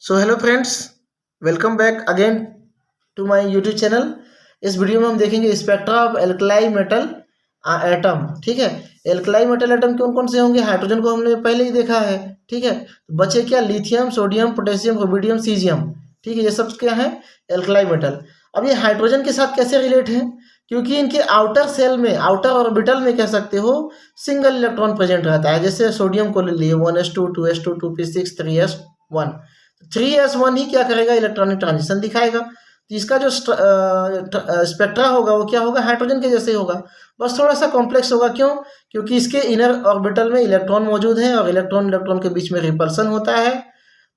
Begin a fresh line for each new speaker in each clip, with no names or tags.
So hello friends, welcome back again to my YouTube channel. इस video में हम देखेंगे spectra of alkali metal atom. ठीक है, एल्कलाई मेटल एटम कौन कौन से होंगे? हाइड्रोजन को हमने पहले ही देखा है। ठीक है, तो बचे क्या? Lithium, sodium, potassium, rubidium, caesium. ठीक है, ये सब क्या है? Alkali metal. अब ये हाइड्रोजन के साथ कैसे रिलेट है? क्योंकि इनके आउटर सेल में, आउटर ऑर्बिटल में कह सकते हो, सिंगल इलेक्ट्रॉन प्रेजेंट रहता है। जैसे सोडियम को ले लिए 1s2 2s2 2p6 3s1। 3s1 ही क्या करेगा? इलेक्ट्रॉनिक ट्रांजिशन दिखाएगा। तो इसका जो स्पेक्ट्रा होगा वो क्या होगा? हाइड्रोजन के जैसे ही होगा, बस थोड़ा सा कॉम्प्लेक्स होगा। क्यों? क्योंकि इसके इनर ऑर्बिटल में इलेक्ट्रॉन मौजूद है और इलेक्ट्रॉन इलेक्ट्रॉन के बीच में रिपल्सन होता है।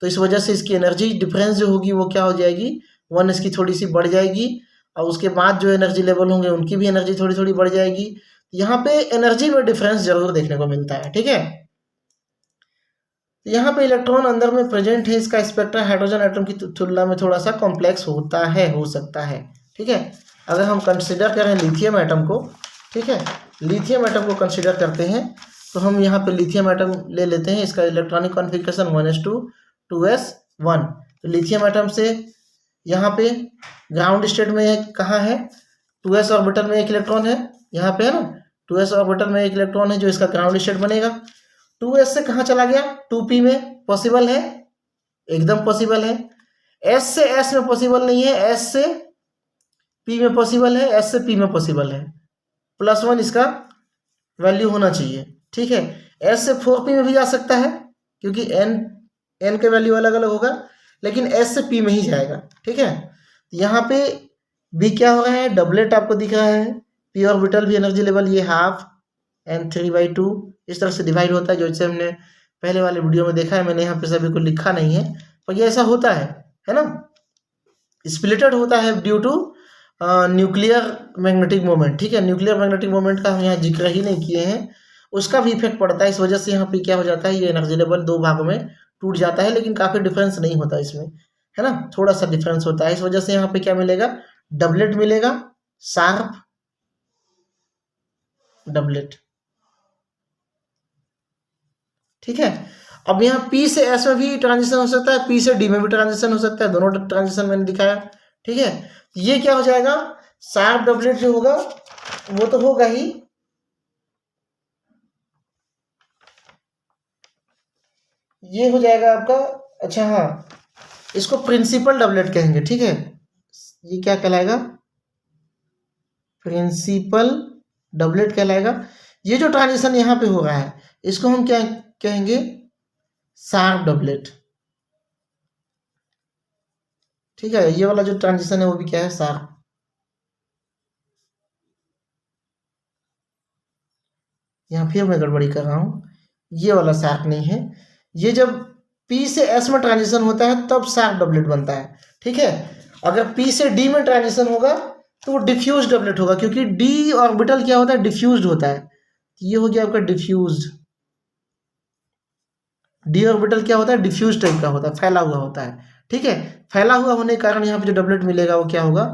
तो इस वजह से इसकी एनर्जी डिफरेंस जो होगी वो क्या हो जाएगी? 1s की थोड़ी सी बढ़ जाएगी, और उसके बाद जो एनर्जी लेवल होंगे उनकी भी एनर्जी थोड़ी थोड़ी बढ़ जाएगी। यहाँ पे एनर्जी में डिफरेंस जरूर देखने को मिलता है। ठीक है, यहाँ पे इलेक्ट्रॉन अंदर में प्रेजेंट है। इसका स्पेक्ट्रा हाइड्रोजन एटम की तुलना में थोड़ा सा कॉम्प्लेक्स होता है, हो सकता है। ठीक है, अगर हम कंसिडर करें लिथियम एटम को, ठीक है, लिथियम एटम को कंसिडर करते हैं, तो हम यहाँ पे लिथियम एटम ले लेते हैं। इसका इलेक्ट्रॉनिक कॉन्फ़िगरेशन 1s2 2s1। तो लिथियम एटम से यहाँ पे ग्राउंड स्टेट में कहाँ है? 2s ऑर्बिटल में एक इलेक्ट्रॉन है, यहाँ पे है ना। 2s ऑर्बिटल में एक इलेक्ट्रॉन है जो इसका ग्राउंड स्टेट बनेगा। 2s से कहाँ चला गया? 2p में। पॉसिबल है? एकदम पॉसिबल है। s से s में पॉसिबल नहीं है, s से p में पॉसिबल है, s से p में पॉसिबल है। +1 इसका वैल्यू होना चाहिए। ठीक है, s से 4p में भी जा सकता है, क्योंकि n के वैल्यू अलग अलग होगा, लेकिन s से p में ही जाएगा। ठीक है, यहाँ पे b क्या हो रहा है? डबलेट आपको दिख रहा है। p ऑर्बिटल भी एनर्जी लेवल ये हाफ एंड 3/2 इस तरह से डिवाइड होता है, जैसे हमने पहले वाले वीडियो में देखा है। मैंने यहाँ पे सभी को लिखा नहीं है, पर ये ऐसा होता है ना। स्प्लिटेड होता है due to nuclear magnetic moment. ठीक है, न्यूक्लियर मैग्नेटिक मोमेंट का हम यहाँ जिक्र ही नहीं किए हैं, उसका भी इफेक्ट पड़ता है। इस वजह से यहाँ पे क्या हो जाता है? ये एनर्जी लेवल दो भागों में टूट जाता है, लेकिन काफ़ी डिफरेंस नहीं होता इसमें, है ना। थोड़ा सा डिफरेंस होता है। इस वजह से यहाँ पे क्या मिलेगा? डबलेट मिलेगा, शार्प डबलेट। ठीक है, अब यहाँ P से S में भी ट्रांजिशन हो सकता है, P से D में भी ट्रांजिशन हो सकता है। दोनों ट्रांजिशन मैंने दिखाया। ठीक है, ये क्या हो जाएगा? शार्प डबलेट जो होगा वो तो होगा ही, ये हो जाएगा आपका। अच्छा हाँ, इसको प्रिंसिपल डबलेट कहेंगे। ठीक है, ये क्या कहलाएगा? प्रिंसिपल डबलेट कहलाएगा। ये जो ट्रांजिशन यहाँ पे हो रहा है इसको हम क्या कहेंगे? Sharp doublet. ठीक है, ये वाला जो ट्रांजिशन है वो भी क्या है? शार्प। यहाँ फिर मैं गड़बड़ी कर रहा हूँ, ये वाला शार्प नहीं है। ये जब P से S में ट्रांजिशन होता है तब शार्प डबलेट बनता है। ठीक है, अगर P से D में ट्रांजिशन होगा तो वो डिफ्यूज डबलेट होगा, क्योंकि D ऑर्बिटल क्या होता है? डिफ्यूज्ड होता है। ये हो गया आपका डिफ्यूज्ड। डी ऑर्बिटल क्या होता है? डिफ्यूज टाइप का होता है, फैला हुआ होता है। ठीक है, फैला हुआ होने के कारण यहाँ पे जो डबलेट मिलेगा वो क्या होगा?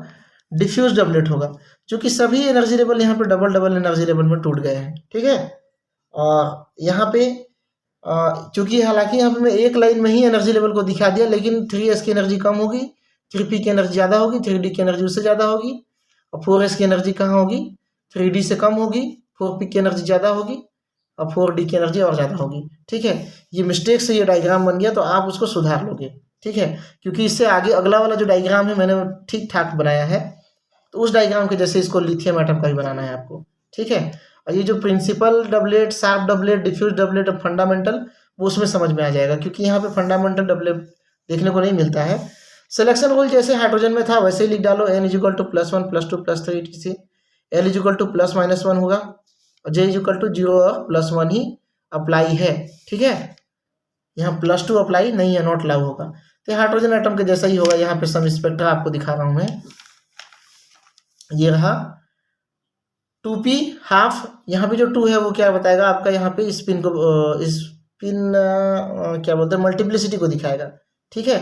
डिफ्यूज डबलेट होगा, क्योंकि सभी एनर्जी लेवल यहाँ पे डबल डबल एनर्जी लेवल में टूट गए हैं। ठीक है, और यहाँ पे चूंकि हालांकि यहाँ पे मैं एक लाइन में ही एनर्जी लेवल को दिखा दिया, लेकिन 3s की एनर्जी कम होगी, 3p की एनर्जी ज़्यादा होगी, 3d की एनर्जी उससे ज़्यादा होगी, और 4s की एनर्जी कहाँ होगी? 3d से कम होगी, 4p की एनर्जी ज़्यादा होगी, और 4d की एनर्जी और ज़्यादा होगी। ठीक है, ये मिस्टेक से ये डायग्राम बन गया, तो आप उसको सुधार लोगे। ठीक है, क्योंकि इससे आगे अगला वाला जो डायग्राम है मैंने ठीक ठाक बनाया है, तो उस डायग्राम के जैसे इसको लिथियम एटम का ही बनाना है आपको। ठीक है, और ये जो principal doublet, sharp doublet, diffuse doublet और फंडामेंटल, वो उसमें समझ में आ जाएगा, क्योंकि यहाँ पे फंडामेंटल डबलेट देखने को नहीं मिलता है। सिलेक्शन रूल जैसे हाइड्रोजन में था वैसे ही लिख डालो। n = +1 +2 +3 etc। l = +-1 होगा, और j = 0 और +1 ही अप्लाई है। ठीक है, यहाँ +2 अप्लाई नहीं है, नॉट लागू होगा। तो हाइड्रोजन एटम के जैसा ही होगा। यहाँ पे सम स्पेक्ट्रा आपको दिखा रहा हूँ मैं, ये रहा 2p हाफ। यहाँ पे जो 2 है वो क्या बताएगा आपका? यहाँ पे स्पिन को, स्पिन क्या बोलते हैं, मल्टीप्लिसिटी को दिखाएगा। ठीक है,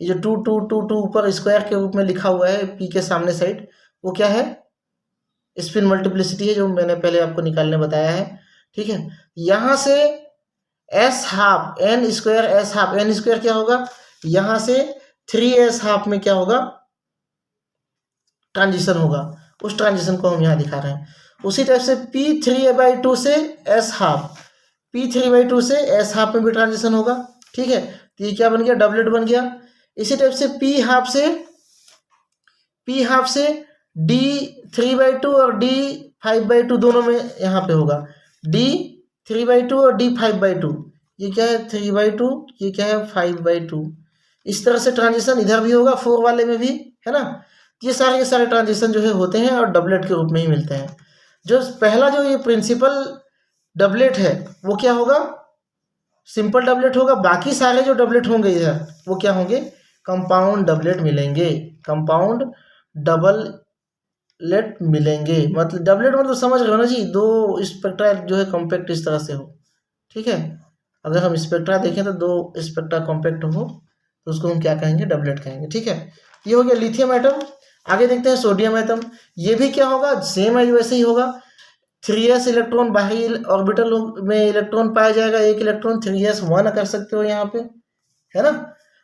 ये जो 2 2 2 2 ऊपर स्क्वायर के रूप में लिखा हुआ है p के सामने साइड, वो क्या है? स्पिन मल्टीप्लिसिटी है, जो मैंने पहले आपको निकालने बताया है। ठीक है, यहाँ से s half n square, s half n square क्या होगा? यहाँ से 3s हाफ में क्या होगा, ट्रांजिशन होगा, उस ट्रांजिशन को हम यहाँ दिखा रहे हैं। उसी टाइप से P3/2 से S हाफ, P3/2 से S हाफ में भी ट्रांजिशन होगा, ठीक है। तो ये क्या बन गया, डबलेट बन गया। इसी टाइप से P हाफ से D3/2 और D5/2 दोनों में यहाँ पे होगा, D3/2 और D5/2, ये क्या है 3/2, ये क्या है 5/2। इस तरह से ट्रांजिशन इधर भी होगा 4 वाले में भी, है ना। ये सारे ट्रांजिशन जो है होते हैं और डबलेट के रूप में ही मिलते हैं। जो पहला जो ये प्रिंसिपल डबलेट है वो क्या होगा, सिंपल डबलेट होगा। बाकी सारे जो डबलेट होंगे इधर वो क्या होंगे, कंपाउंड डबलेट मिलेंगे, कंपाउंड डबलेट मिलेंगे। मतलब डबलेट मतलब समझ रहे हो ना जी, दो स्पेक्ट्रा जो है कॉम्पैक्ट इस तरह से हो, ठीक है। अगर हम स्पेक्ट्रा देखें तो दो स्पेक्ट्रा कॉम्पैक्ट हो तो उसको हम क्या कहेंगे, डबलेट कहेंगे, ठीक है। ये हो गया लिथियम एटम। आगे देखते हैं सोडियम एटम। ये भी क्या होगा, सेम है वैसे ही होगा। 3s इलेक्ट्रॉन बाहरी ऑर्बिटल में इलेक्ट्रॉन पाया जाएगा, एक इलेक्ट्रॉन 3s1 कर सकते हो यहाँ पे, है ना।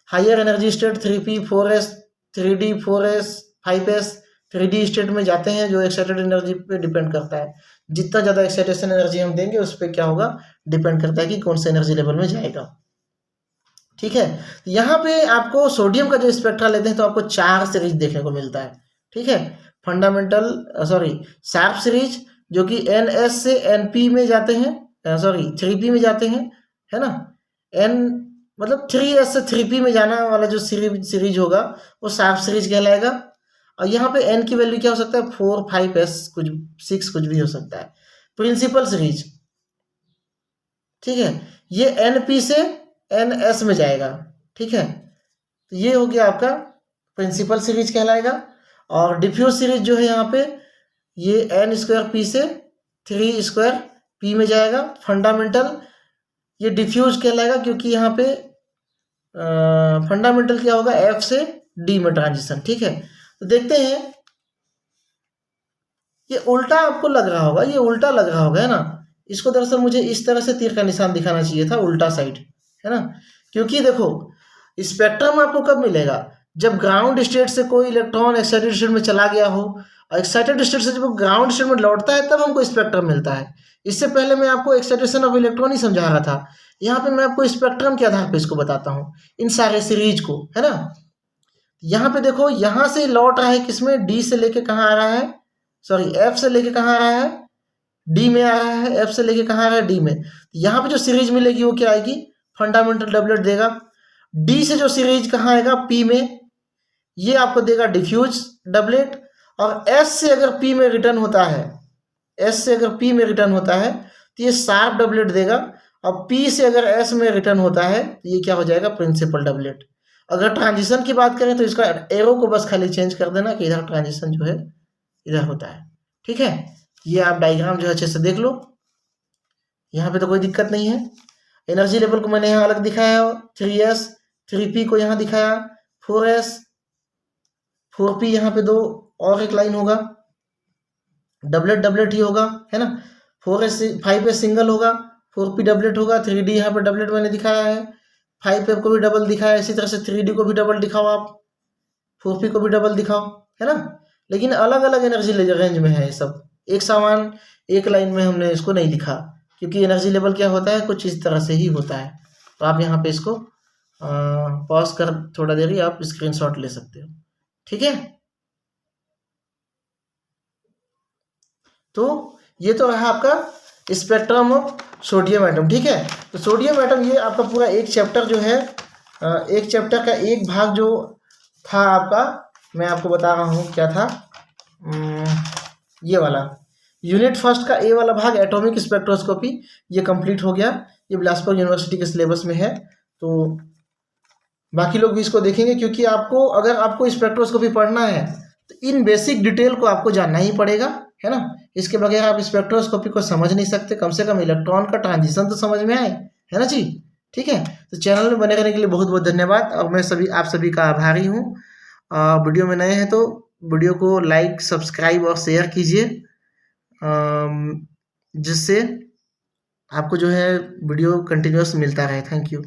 Higher energy state 3p 4s 3d 4s 5s 3d state में जाते हैं, जो एक्साइटेड एनर्जी पे डिपेंड करता है। जितना ज़्यादा एक्साइटेशन एनर्जी हम देंगे उस पर क्या होगा, डिपेंड करता है कि कौन से एनर्जी लेवल में जाएगा, ठीक है। यहाँ पे आपको सोडियम का जो स्पेक्ट्रा लेते हैं तो आपको 4 सीरीज देखने को मिलता है, ठीक है। फंडामेंटल शार्प सीरीज जो कि NS से NP में जाते हैं, 3p में जाते हैं, है ना। N मतलब 3s से 3p में जाना वाला जो सीरीज होगा वो शार्प सीरीज कहलाएगा। और यहाँ पे n की वैल्यू क्या हो सकता है, 4 5s कुछ 6 कुछ भी हो सकता है। प्रिंसिपल सीरीज, ठीक है, ये NP से NS में जाएगा, ठीक है। तो ये हो गया आपका प्रिंसिपल सीरीज कहलाएगा। और डिफ्यूज सीरीज जो है यहाँ पे ये N2p से 3p में जाएगा। फंडामेंटल ये डिफ्यूज कहलाएगा क्योंकि यहाँ पे फंडामेंटल क्या होगा, F से D में ट्रांजिशन, ठीक है। तो देखते हैं, ये उल्टा आपको लग रहा होगा, ये उल्टा लग रहा होगा, है ना। इसको दरअसल मुझे इस तरह से तीर का निशान दिखाना चाहिए था, उल्टा साइड, है ना। क्योंकि देखो स्पेक्ट्रम आपको कब मिलेगा, जब ग्राउंड स्टेट से कोई इलेक्ट्रॉन एक्साइटेड स्टेट में चला गया हो, और एक्साइटेड स्टेट से जब ग्राउंड स्टेट में लौटता है तब हमको स्पेक्ट्रम मिलता है। इससे पहले मैं आपको एक्साइटेशन ऑफ इलेक्ट्रॉन ही समझा रहा था, यहाँ पे मैं आपको स्पेक्ट्रम के आधार पर इसको बताता हूँ, इन सारे सीरीज को, है ना। यहाँ पे देखो, यहाँ से लौट रहा है किसमें, डी से लेके कहाँ आ रहा है, एफ से लेके कहाँ आ रहा है, डी में आ रहा है। एफ से लेके कहाँ आ रहा है, डी में। यहाँ पे जो सीरीज मिलेगी वो क्या आएगी, फंडामेंटल डबलेट देगा। डी से जो सीरीज कहाँ आएगा, पी में, ये आपको देगा डिफ्यूज डबलेट। और एस से अगर पी में रिटर्न होता है, एस से अगर पी में रिटर्न होता है तो ये शार्प डबलेट देगा। और पी से अगर एस में रिटर्न होता है तो ये क्या हो जाएगा, प्रिंसिपल डबलेट। अगर ट्रांजिशन की बात करें तो इसका एरो को बस खाली चेंज कर देना कि इधर ट्रांजिशन जो है इधर होता है, ठीक है। ये आप डायग्राम जो है अच्छे से देख लो, यहाँ पे तो कोई दिक्कत नहीं है। एनर्जी लेवल को मैंने यहाँ अलग दिखाया, 3s 3p को यहाँ दिखाया, 4s 4p यहाँ पे दो और एक लाइन होगा, डबलेट ही होगा, है ना। 4s 5s सिंगल होगा, 4p डबलेट होगा, 3d यहाँ पे डबलेट मैंने दिखाया है, 5f को भी डबल दिखाया है। इसी तरह से 3d को भी डबल दिखाओ आप, 4p को भी डबल दिखाओ, है ना। लेकिन अलग अलग एनर्जी रेंज में है ये सब, एक सामान एक लाइन में हमने इसको नहीं लिखा, क्योंकि एनर्जी लेवल क्या होता है, कुछ इस तरह से ही होता है। तो आप यहाँ पे इसको पॉज कर थोड़ा देर ही आप स्क्रीनशॉट ले सकते हो, ठीक है। तो ये तो रहा आपका स्पेक्ट्रम ऑफ सोडियम एटम, ठीक है। तो सोडियम एटम ये आपका पूरा एक चैप्टर जो है, एक चैप्टर का एक भाग जो था आपका, मैं आपको बता रहा हूँ क्या था, ये वाला यूनिट फर्स्ट का ए वाला भाग एटॉमिक स्पेक्ट्रोस्कोपी, ये कंप्लीट हो गया। ये बिलासपुर यूनिवर्सिटी के सिलेबस में है, तो बाकी लोग भी इसको देखेंगे, क्योंकि आपको अगर आपको स्पेक्ट्रोस्कोपी पढ़ना है तो इन बेसिक डिटेल को आपको जानना ही पड़ेगा, है ना। इसके बगैर आप स्पेक्ट्रोस्कोपी को समझ नहीं सकते, कम से कम इलेक्ट्रॉन का ट्रांजिशन तो समझ में आए, है ना जी, ठीक है। तो चैनल में बने रहने के लिए बहुत बहुत धन्यवाद, और मैं आप सभी का आभारी हूँ। वीडियो में नए हैं तो वीडियो को लाइक सब्सक्राइब और शेयर कीजिए, जिससे आपको जो है वीडियो कंटिन्यूअस मिलता रहे। Thank you.